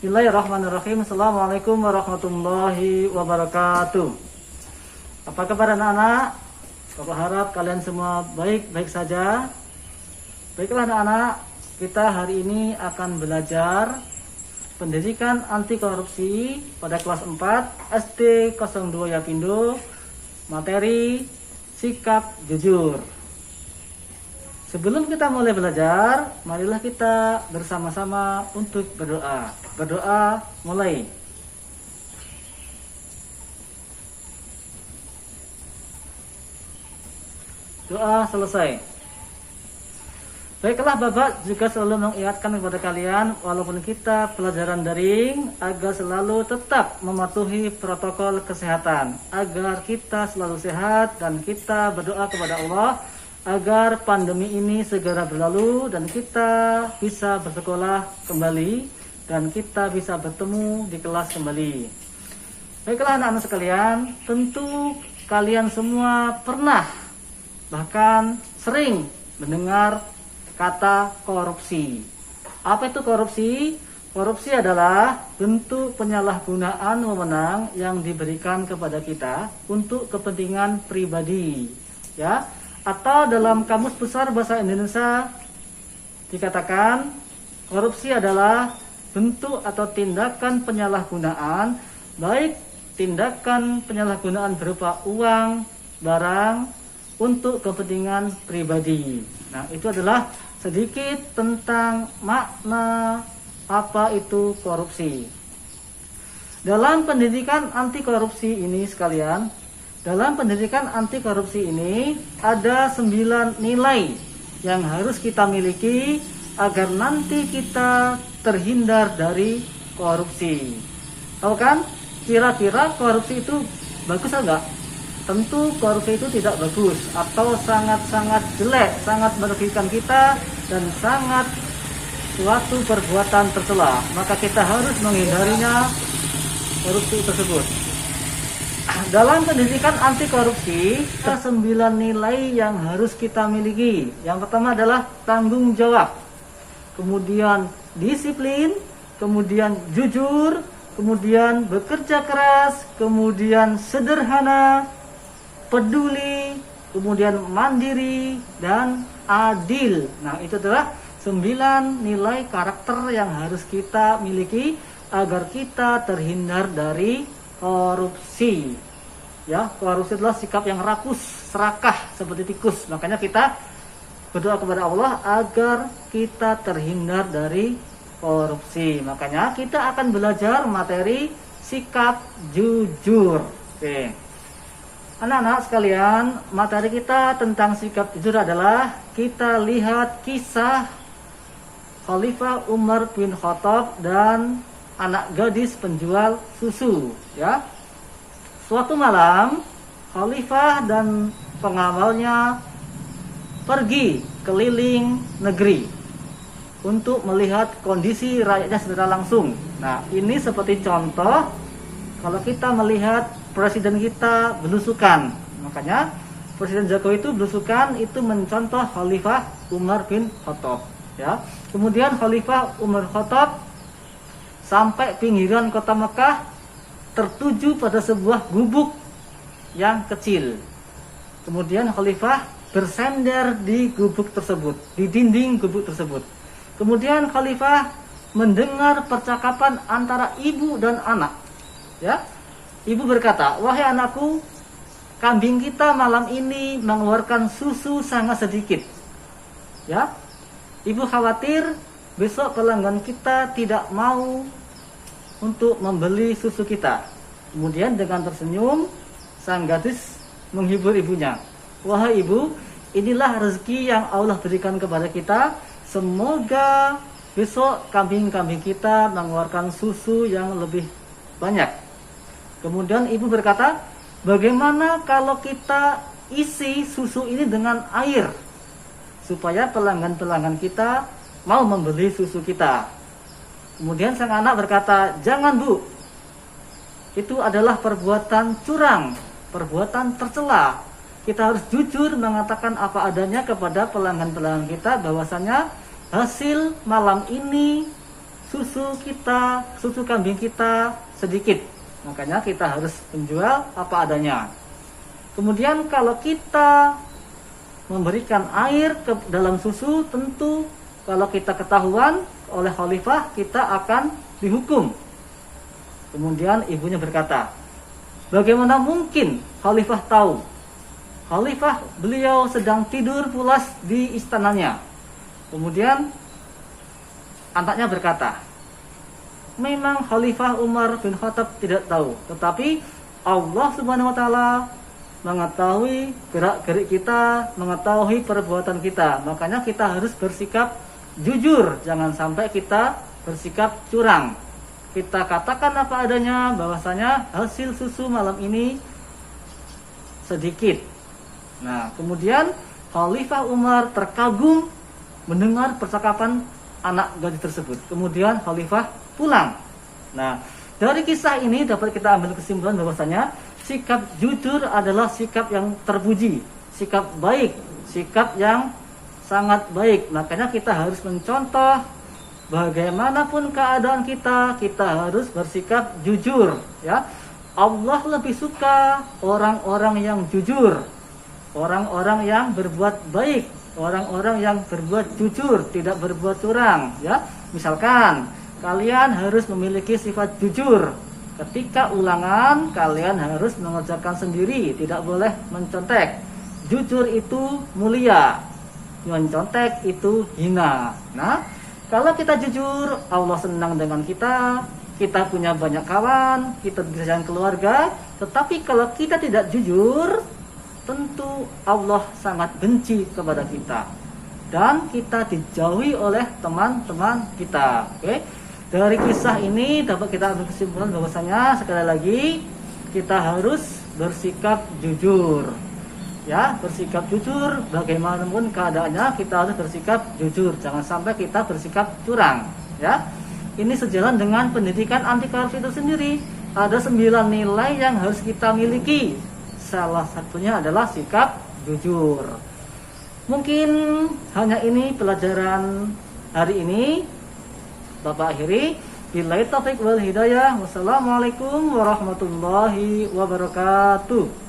Bismillahirrahmanirrahim. Assalamualaikum warahmatullahi wabarakatuh. Apa kabar anak-anak? Bapak harap kalian semua baik-baik saja. Baiklah anak-anak, kita hari ini akan belajar pendidikan anti korupsi pada kelas 4 SD 02 Yapindo, materi sikap jujur. Sebelum kita mulai belajar, marilah kita bersama-sama untuk berdoa. Berdoa mulai. Doa selesai. Baiklah, Bapak juga selalu mengingatkan kepada kalian, walaupun kita pelajaran daring, agar selalu tetap mematuhi protokol kesehatan, agar kita selalu sehat, dan kita berdoa kepada Allah agar pandemi ini segera berlalu dan kita bisa bersekolah kembali dan kita bisa bertemu di kelas kembali. Baiklah anak-anak sekalian, tentu kalian semua pernah bahkan sering mendengar kata korupsi. Apa itu korupsi? Korupsi adalah bentuk penyalahgunaan wewenang yang diberikan kepada kita untuk kepentingan pribadi, ya. Atau dalam Kamus Besar Bahasa Indonesia dikatakan korupsi adalah bentuk atau tindakan penyalahgunaan, baik tindakan penyalahgunaan berupa uang, barang, untuk kepentingan pribadi. Nah, itu adalah sedikit tentang makna apa itu korupsi. Dalam pendidikan anti korupsi ini sekalian, dalam pendidikan anti korupsi ini ada 9 nilai yang harus kita miliki agar nanti kita terhindar dari korupsi. Tahu kan? Kira-kira korupsi itu bagus atau enggak? Tentu korupsi itu tidak bagus atau sangat-sangat jelek, sangat merugikan kita dan sangat suatu perbuatan tercela. Maka kita harus menghindarinya korupsi tersebut. Dalam pendidikan anti korupsi, ada 9 nilai yang harus kita miliki. Yang pertama adalah tanggung jawab, kemudian disiplin, kemudian jujur, kemudian bekerja keras, kemudian sederhana, peduli, kemudian mandiri, dan adil. Nah, itu adalah 9 nilai karakter yang harus kita miliki agar kita terhindar dari korupsi. Ya, korupsi adalah sikap yang rakus, serakah seperti tikus. Makanya kita berdoa kepada Allah agar kita terhindar dari korupsi. Makanya kita akan belajar materi sikap jujur. Oke. Anak-anak sekalian, materi kita tentang sikap jujur adalah kita lihat kisah Khalifah Umar bin Khattab dan anak gadis penjual susu, ya. Suatu malam, Khalifah dan pengawalnya pergi keliling negeri untuk melihat kondisi rakyatnya secara langsung. Nah, ini seperti contoh kalau kita melihat presiden kita belusukan. Makanya Presiden Jokowi itu belusukan itu mencontoh Khalifah Umar bin Khattab, ya. Kemudian Khalifah Umar Khattab sampai pinggiran kota Mekah, tertuju pada sebuah gubuk yang kecil. Kemudian Khalifah bersender di gubuk tersebut, di dinding gubuk tersebut. Kemudian Khalifah mendengar percakapan antara ibu dan anak. Ya, ibu berkata, "Wahai anakku, kambing kita malam ini mengeluarkan susu sangat sedikit. Ya, ibu khawatir besok pelanggan kita tidak mau untuk membeli susu kita." Kemudian dengan tersenyum, sang gadis menghibur ibunya. "Wahai ibu, inilah rezeki yang Allah berikan kepada kita. Semoga besok kambing-kambing kita mengeluarkan susu yang lebih banyak." Kemudian ibu berkata, "Bagaimana kalau kita isi susu ini dengan air supaya pelanggan-pelanggan kita mau membeli susu kita?" Kemudian sang anak berkata, "Jangan Bu, itu adalah perbuatan curang, perbuatan tercela. Kita harus jujur mengatakan apa adanya kepada pelanggan-pelanggan kita bahwasanya hasil malam ini susu kambing kita sedikit. Makanya kita harus menjual apa adanya. Kemudian kalau kita memberikan air ke dalam susu, tentu kalau kita ketahuan oleh khalifah, kita akan dihukum. Kemudian ibunya berkata, bagaimana mungkin khalifah tahu? Khalifah beliau sedang tidur pulas di istananya. Kemudian anaknya berkata, memang Khalifah Umar bin Khattab tidak tahu, tetapi Allah Subhanahu wa taala mengetahui gerak-gerik kita, mengetahui perbuatan kita. Makanya kita harus bersikap jujur, jangan sampai kita bersikap curang. Kita katakan apa adanya, bahwasanya hasil susu malam ini sedikit. Nah, kemudian Khalifah Umar terkagum mendengar percakapan anak gadis tersebut. Kemudian Khalifah pulang. Nah, dari kisah ini dapat kita ambil kesimpulan bahwasanya sikap jujur adalah sikap yang terpuji, sikap baik, sikap yang sangat baik. Makanya kita harus mencontoh bagaimanapun keadaan kita harus bersikap jujur, ya. Allah lebih suka orang-orang yang jujur, orang-orang yang berbuat baik, orang-orang yang berbuat jujur, tidak berbuat curang, ya. Misalkan kalian harus memiliki sifat jujur. Ketika ulangan, kalian harus mengerjakan sendiri, tidak boleh mencontek. Jujur itu mulia, mencontek itu hina. Nah, kalau kita jujur, Allah senang dengan kita punya banyak kawan, kita disayang keluarga. Tetapi kalau kita tidak jujur, tentu Allah sangat benci kepada kita. Dan kita dijauhi oleh teman-teman kita. Oke? Dari kisah ini dapat kita ambil kesimpulan bahwasanya sekali lagi kita harus bersikap jujur. Ya, bersikap jujur bagaimanapun keadaannya, kita harus bersikap jujur. Jangan sampai kita bersikap curang, ya. Ini sejalan dengan pendidikan anti korupsi itu sendiri. Ada 9 nilai yang harus kita miliki. Salah satunya adalah sikap jujur. Mungkin hanya ini pelajaran hari ini. Bapak akhiri, billahi taufiq wal hidayah. Wassalamualaikum warahmatullahi wabarakatuh.